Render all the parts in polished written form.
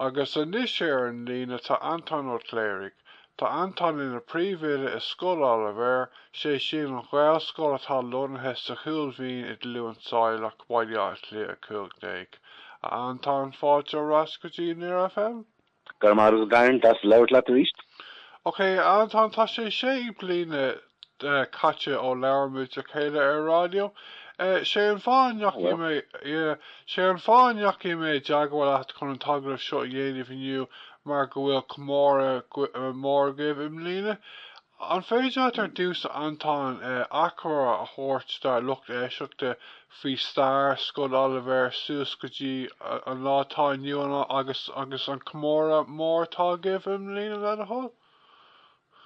agus anis an lína tá Antóin Ó Cléirigh. Tá Antóin ina príomhhuiile is Scoil Oilibhéir sé sin an ghaol scoil atá lonathe sa Chúil Mhín I dlúin Saileach Baile a cúig. Antóin fáilte ras go dtí níor FM? Gcomóradh Darren, that's Labhair Darren J. Okay, Antóin tá sé bliana caite ó leabharmúid a chéile radio. sé an fáin neachí mé deagháil at chun an tagrah seo dhéanamh inniu mar go bhfuil móra gibh im líne. An féidir dús Antóin achra a thuirt dar lucht éiseachta faoi stair Scoil Oilibhéir suas go dtí an látá nniuanna agus an chomóradh mórtá gibh im líne le a hol.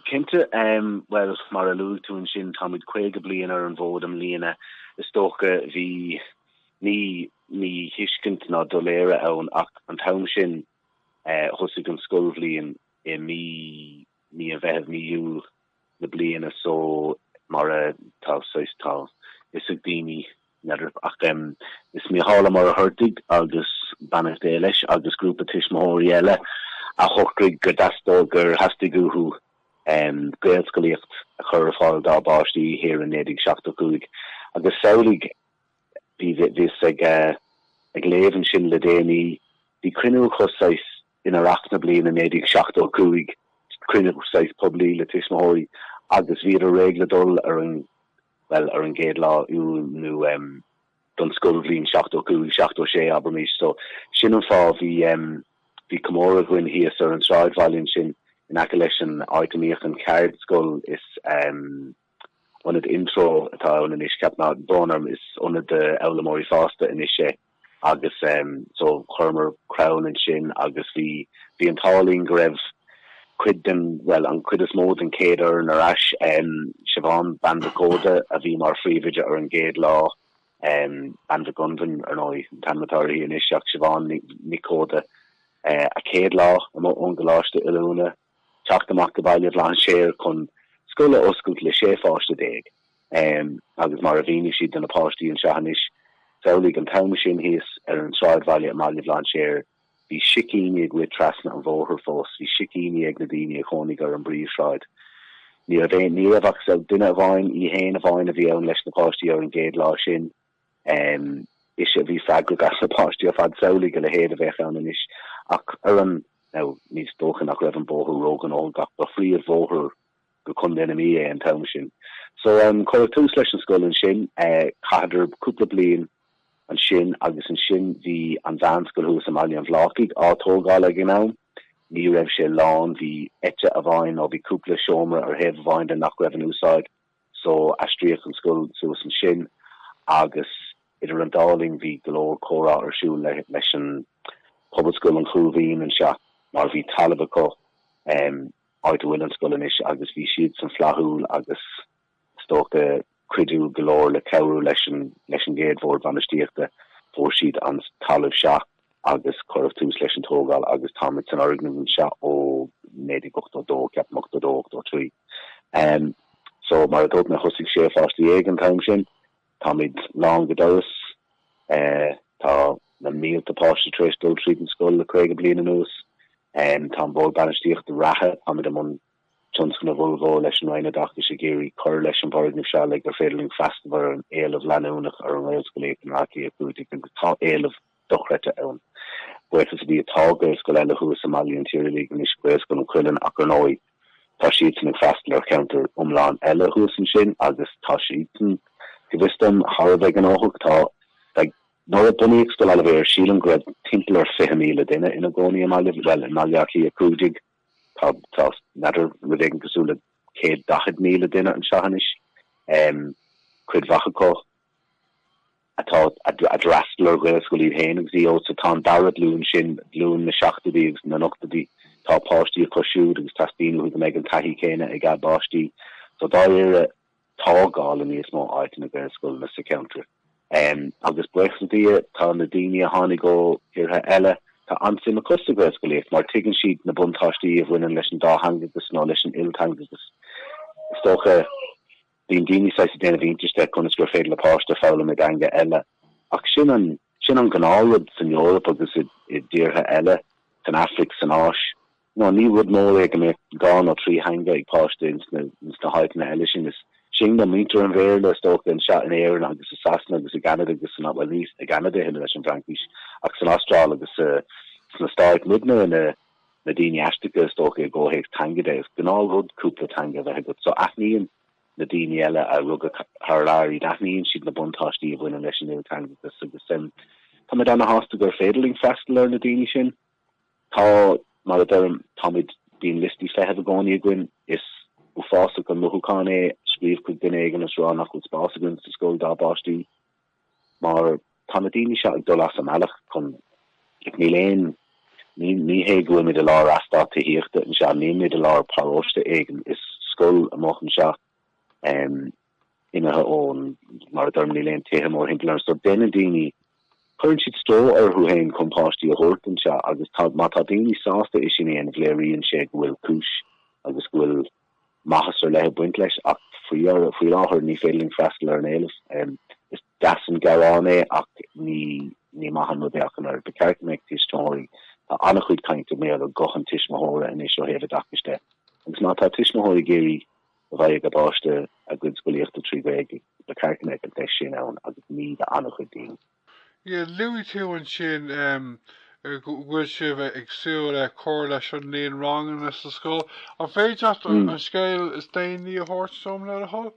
Kinte, well, mar a lúg tú an sin táid chuige bliain ar an bhód am líana is tócha bhí ní hiiscint ná doléire ann ach an tam sin thosaigh an scoil bliain I mí a bheith míú na bliana so mar a tá is ag daoine ach is mí hála mar a thuirdigh agus banach leis agus grúpa príoimhoide eile a chóchraigh gur dastal gur hastigúthú Gaelscoíocht a chur fáil dá báistí hir an 1975 agus saoligh bhí ag léhann sin le déanaí bhí cruinniú chusáis inarach na bliain in 1975 cruinniú chusáis poblí le príoimhoide agus bhí a régladul ar an géad lá nó don scoil bliain 1976 aber mís so sin an fá bhí chomóradh gin híos ar an sráidbhailín sin in accolation Antóín an card school is one of the intro atá an inis capna bonarm is one of the Elamori fasta inishe agus so churmer crown and shin agus vi an táling grev quid well an quid is mód an céidir an arash Siobhan Bandacoda a vi mar frívide ar an géad lá Bandagunvan ar nói tanmatáí inis Siobhan Nicoda a céad lá am ongeláiste ilúna Teachtamach go Baile Blanchir chun scoile oscailt le sé fáiste déag agus mar a bhíine siad an apáistí an seanis saoligh an tam sin híos ar an sráidbhaile a Baile Blanchir bhí sicíine ag trasna an bhóthar fós bhí sicíine ag na daoine a chonig ar an bríomhsráid ní a bhach sa duine a bhain I héana a bhain a bhí ann leis na páistí ar an géad lá sin is a bhí freagra gas na páistí a fad saoligh le héad a bheith an inis ach ar an now needs talking nach raibh an bóthar rógan all gach ba fríor bhóthar go chun enemy an tam sin. So chuir tús leis an scoil an sin cadidir cúpla bliain an sin agus an sin bhí an bhean scoil hús am an bhlacaigh átógáil ag gnám ní raibh sé lán bhí ete a bhain ó bhí cúpla seomra ar hebh bhain den nach raibh an úsáid so astriach an scoil suas an sin agus idir an dáling bhí golóir córa ar siú leis an public school an Chúil Mhín an seo mar bhí talbacha áidhfuil an scoil inis agus bhí siad san flathúil agus stocha cuidú golóir le ceú leis an géad bhór banistíochta fór siad an talamh seo agus chuirh tús leis an tógáil agus táid san organ an seo ó 1982 ceapach 3 so mar a dóp na chusigh sé fáistí ag an time sin táid lán go doras tá na mílta páiste tréis dul tríd an scoil le chuige bliain an nús tá bór banistíocht de rathe amid am an Johnson a Volvo leis an Roinn Oideachais a géirí chuir leis an bhard na se le gur féidirling festival an éalamh leanúnach ar an réalscoilé an raci a bútig an tá éalamh dochrete ann. Buirtas bhí atága scoil eile chuas Somália an tíir lí an iscuil scoil an Cluain ach ar nói tá siad san festival ar counter umláin eile chuas an sin agus tá siad san gohvistam Harbheith an áthach tá nó buníag Scoil Oilibhéir sílan go raibh timplar 5,000 duine ina gcónaí am well in Mullach a cúdig tá nadidir ruigean cosúla 110,000 duine an seanis chuid bhachaá atá a drastal ar scoilí héananig sí ó sa tá darad lún sin lún na 7 agus na 8 tá páistí a cosisiúd agus tastíú go méid an taithí céine ag gab báistí so dá ar tágáil a níos mó áit na scoil na sa counter. Agus buchantí tá na daine a tháinig go hirtha eile tá ansim a costa goscoilíocht mar tuigeann siad na buntáistí a bhaineann leis an dáhangagus nó leis an iltangagus. Stocha bhíon daine sa déana bhínteiste chun is gur féidir le páiste fála me ganga eile ach sin an gnáilad san Eorpa agus i ddíortha eile tan Afric san áis. No, ní rud móra go mé gán ó trí hanga ag páiste ins na haitna eile sin is sin na mítar an bhéir stocha an seat an éireann agus a Sasna agus a Canada agus san well níos a Canada hin leis an Frankis agus san Austráil agus na Stáit Midna na daoine aisteacha stocha ggóhéag tangada gnáil rud cúpla tanga bheith go so aithníonn na daoine eile a rug thláirí aithníonn siad na buntáistí a bhaine leis an tanga agus tá mé anna hásta gur féidirling festival na daoine sin tá mar a derm táid bíon listí fethe a gáí a gin is u fásta go luúán é scríomh chuig duine an rá nach chud spásagann sa Scoil dábáistí mar tá na daoine se ag dul as an Mullach chun ag ní léon ní hé go mid a lá astá hiochtta an se ní mid a lá paróiste éigen is Scoil amachchan se inathe ón mar a derm ní léon téthe mór hinlar so déna daoine chuann siad stró ar thuhéin compáistí a thuirtan se agus má tá daoine sásta is sin éana bhléiríonn sé go bhfuil cis agus bhfuil maithas ar lethe buint leis ach faoi láthair ní féiling freistal ar an éiles is deasan garán é ach ní maithan nó deach an ar becerc méid tíistóirí tá annach chuid caiinte mé a gochan tiismóra in is seo héad dachaiste agus má tá tiismóirí géirí a bhaid go báiste a gcuid scoilíochta trí bhéig becerc méid an teis sin ann agus ní de annach chuid daoine. Yeah, Louis tú an sin bhfuil si bheith agsúil cóir leis an líon ranganna sa Scoil an féidir an scéil is déanaí a thuirt som le a hall?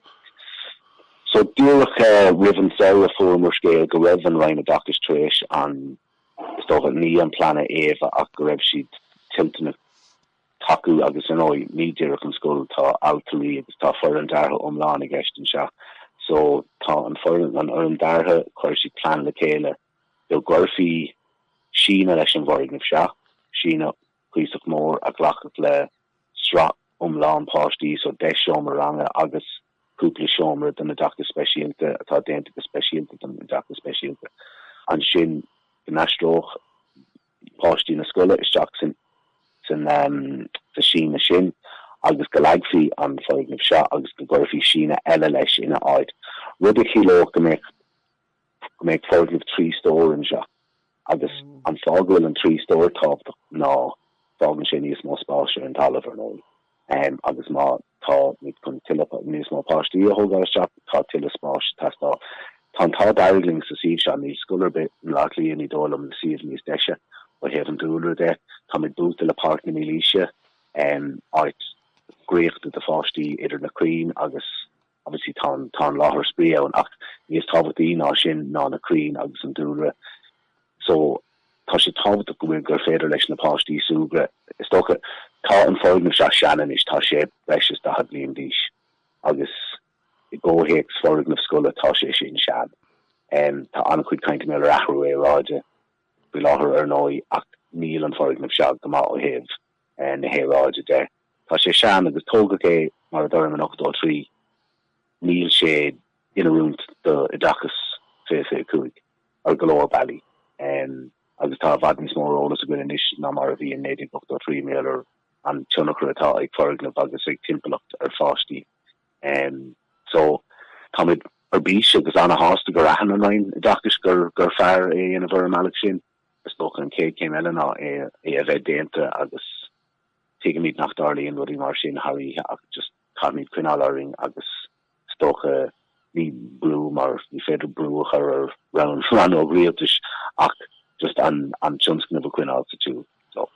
So dúach rihan saoire fuair scéil go raibh an Roinn Oideachais tréis an stocha ní an plana éh ach go raibh siad tiltena taú agus an óid ní ddíireach an Scoil tá altaí agus tá for an dartha omláin i gceist an seo. So tá an foran an orm dartha chuir si plan le chéile do gcuirfií sína leis an bhorigh se sína chuoach mór a ghlachad le sra omláin páistí so 10 seomar ranga agus cúpla seomar den na dacha speisialta atá déanta go speisialta den na dacha speisialta an sin gnastróch páistí na scoile isteach san sa sína sin agus go leagfií an foignamh se agus go gcuirfií sína eile leis ina áid. Rud a chiló go méid foignamh 3 stór an se agus an fágfuil an 3 stór tábta ná fágan sin níos mó spáise an talamh nó agus má tá mit chun níos mó páistí a thógáil se tá tiile spáis testá tá dairling sa síomh se níos scolar bit an láchlíon í dólam na síomh níos deise ba héad an dúlar de tá mid búta le park na líise áit gréochtta de fáistí idir na Cluain agus obviously tá láthair sprío an ach níos tábhachtí ná sin ná na Cluain agus an dúra so tá sé tábhacht go bhfuil gur féidir leis na páistí súgra is tócha tá an fáignamh se seanan is tá sé breis de had bliain díis agus i ggóhéics fáignamh scoile tá sé sin sean tá an chuid caiinte mé rathú é ráide bu láthair ar nói ach níl an fáignamh se go má ó héh na héráide de tá sé sean agus tóga é mar a dorm an 8-3 níl sé ina rúnt do Oideachais fé cuaig ar golóir Baile agus tá bhd níos mór ólas a gine níos ná mar a bhí in 8-3 méar an tunachar atá ag foireagnamh agus ag timpplacht ar fáistí so táid ar bís agus anna hásta gur ahan an Roinn Oideachais gur fearr é ina bhar meach sin is tócha an cé céim eile ná é a bheith déanta agus tuige míid nach darlaíon rudí mar sin haí ach just tá míid cuineálaring agus stocha ní brú mar ní féidir brúach ar ran ó rialtas ach just an tionscin a cuineál sa tú so.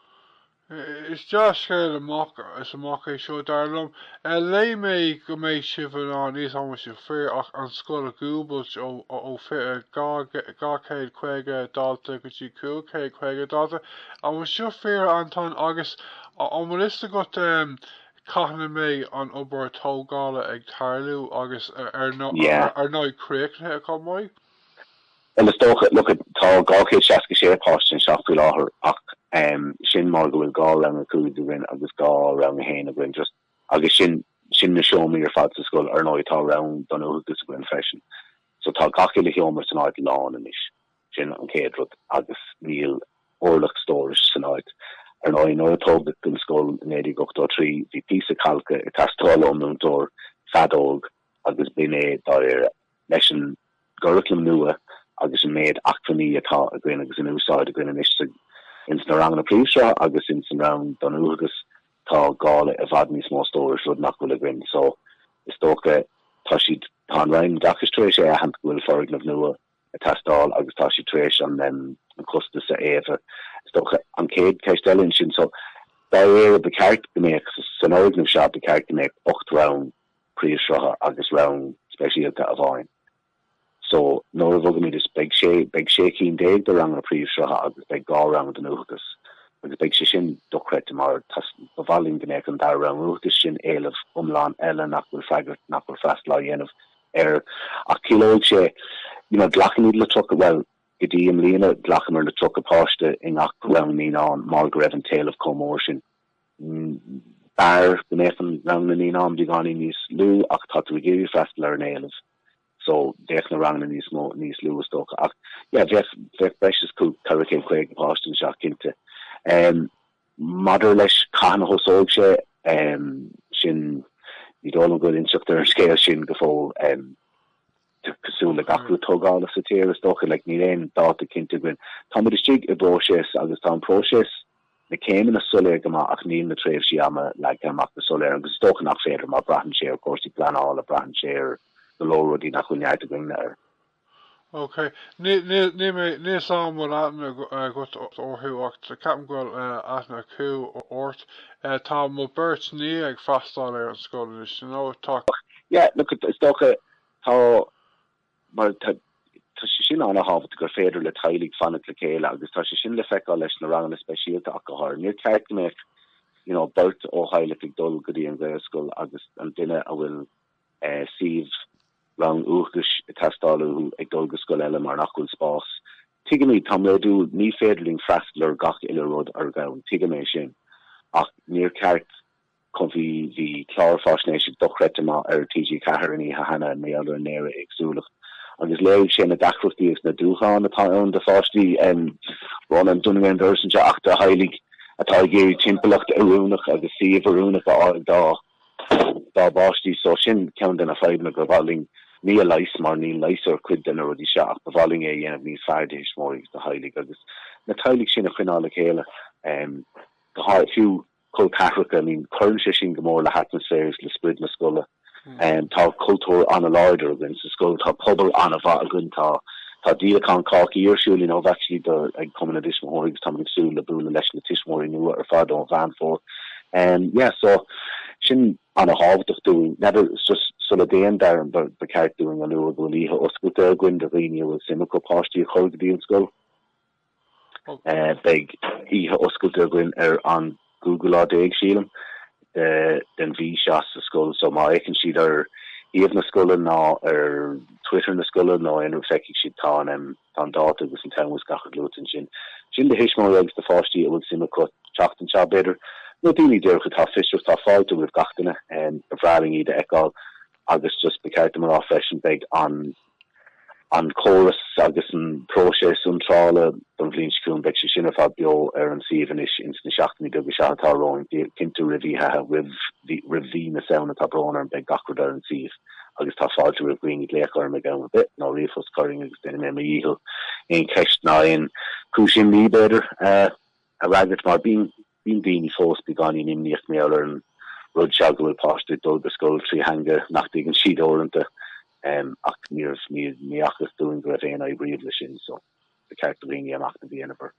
Is just scéil amach is amach é seo darlam lei mé go méid sibh an níos am sin fear ach an Scoil a dhúbailt ó gá chuige dalta go dtí 5 chuige dalta a bhfuil seo fear Antóín agus an bhfuil is go caithna mé an obair tógála ag tarlú agus ar nóidcréicthe a chumóid? Well is tócha look tá gáchéad seaca sé páist an seachtú láthair ach sin mar go bhfuil gá rang a cúid a gin agus gá rang a héin a gin just agus sin na seomí ar fad sa Scoil ar nóid tá rang don úgus a gin freisin so tá gachéad le heomar san áid lán in is sin an céadrod agus níl orlach stóris san áid ar nóid nótógad an Scoil in 8-3 hí písa calca i tastáil omnúntóir fadóg agus bine dáir leis an guriclam nua agus an méid achfaní atá a gin agus an úsáid a gin ins na ranganna príomhseo agus ins an ran donúgus tá gála a bhad níos mó stóir rud nach bhfuil a grin. So is tócha tá siad tá Roinn Oideachais trééis a hand bhfuil forgnamh nua a testáil agus tá si trééis an costas a éfa. Is tócha an céad ceistelinn sin so da be ceart goméach san ógnamh seo be ceart goméach 8 round príomhseo agus round speisialta a bháin. So nóir bhgan míid is beag sé cín déag do ranganna príomhseo agus beag gá round an uachtas. Agus beag sé sin dochreit mar bhhalín goméach an dar round uachtas sin éileh umláin eile nach bhfuil freigart nach bhfuil freist lá dhéanamh ach cilóid sé glachan iad le trocha well gotí am líana glachan mar le trocha páiste in ach round níán mar go raibh an taobh chomór sin. Bar goméach an round na níán bhí gáí níos lú ach tá tú géirí freistal ar an éileh. So deach na ranganna níos lú stocha ach bheith breis cú caracéim chuig páiste seach cinnte. Maidir leis caihan thósóg sé sin ní dólam go inseachtar an scéil sin go fóil cosúla gacú tógála sa tíir stocha le ní réon dáta cinnte gin. Tá muid is tíigh i bróis agus tá an próis na céimen na soléir go ach níl na tréimh si ama le amach na soléir agus stocha nach féidir mar brahan sé cuasí planáil a brahan sé go lórodí nach chuneart a gine ar. Okay. Ní sam bhfuil aithne go orthúacht ceapan ghfuil aithne cú ort tá mo beirt ní ag freastáil ar an scoil is tá. Look is tócha tá mar tá sé sin anna hábhat gur féidir le tailig fanna le céile agus tá sé sin le feicáil leis na ranganna speisialta ach go háir. Níor ceart goméach beirt ó haileigh ag dul go dtí an gcuil agus an duine a bhfuil siomh rang uachtas a testáilú ag dul go scoil eile mar nach bhfuil spás. Tuigeamí tá léadú ní féidirling freastal ar gach ile rud ar gabhann tuigeamé sin ach níor ceart chun bhí clár fásnééis dochrete má ar TG4 í hana méall an néire agsúlach. Agus léir sin na dachrochtíí na dúcháin atá an de fáistí Roinn an Dunain Dursan ach de heilig atá géirí timpachta arúnach agus siomh arúnach dá báistí so sin cean den a feidna go bhhaling ní a leis mar ní leisar cuid den a rudí seach bhhaling é dhéanamh níos feardéis mórig de heilig agus na tailig sin a chuinála chéile go há fiú có Cathracha nín chun sé sin gomór le atmosféris le sprid na scoile. Tá cultúr an a láidir agin sa scoil tá pobl an a bha agin tá díachán cáí írsúlí nó bheití ag cumanna dismórig tá agsú le búla leis na tismóí nua ar fad ó bhean fór. So sin an a hábhaach dú never just sulla déan dar an be ceart dúing an nua go líthe oscailte agin de riine bhfuil simime go páistí a chuirgadí an scoil. Beag ihe oscailte agin ar an Google á déag sílam den bhí seas a scoil so má écinn siad ar íomh na scoile ná ar Twitter na scoile nó inú feici siad tá an dáta agus an temas gacha glútain sin de hismór agus de fáistí a bhfuil simime chu teachtain se beidir. No daoine dearcha tá fiistr tá fáilte bh gatainna a bhráling iad eáil agus just becéirta mar á freisin beag an choras agus an próses úntrála don bhlinscún beag sé sinna fá bio ar an siomhanis ins na seachtaí dogus seatá roin cinnte rihíthe rihí na saona tá brona an beag gacrad ar an siomh agus tá fáilte rih gwine léachar me gan bit nó riomfos choring agus duine mé íhil éon ceist ná on cúsin ní beidir a ragart mar bín daoine fós beáí nimníocht mé ar an rud se go bhfuil páiste dul go scoil trí hanga nach dtí an siad orintanta ach ní achas dúin go raibh éana bríomh le sin so be ceart líine amach na bhíana bar.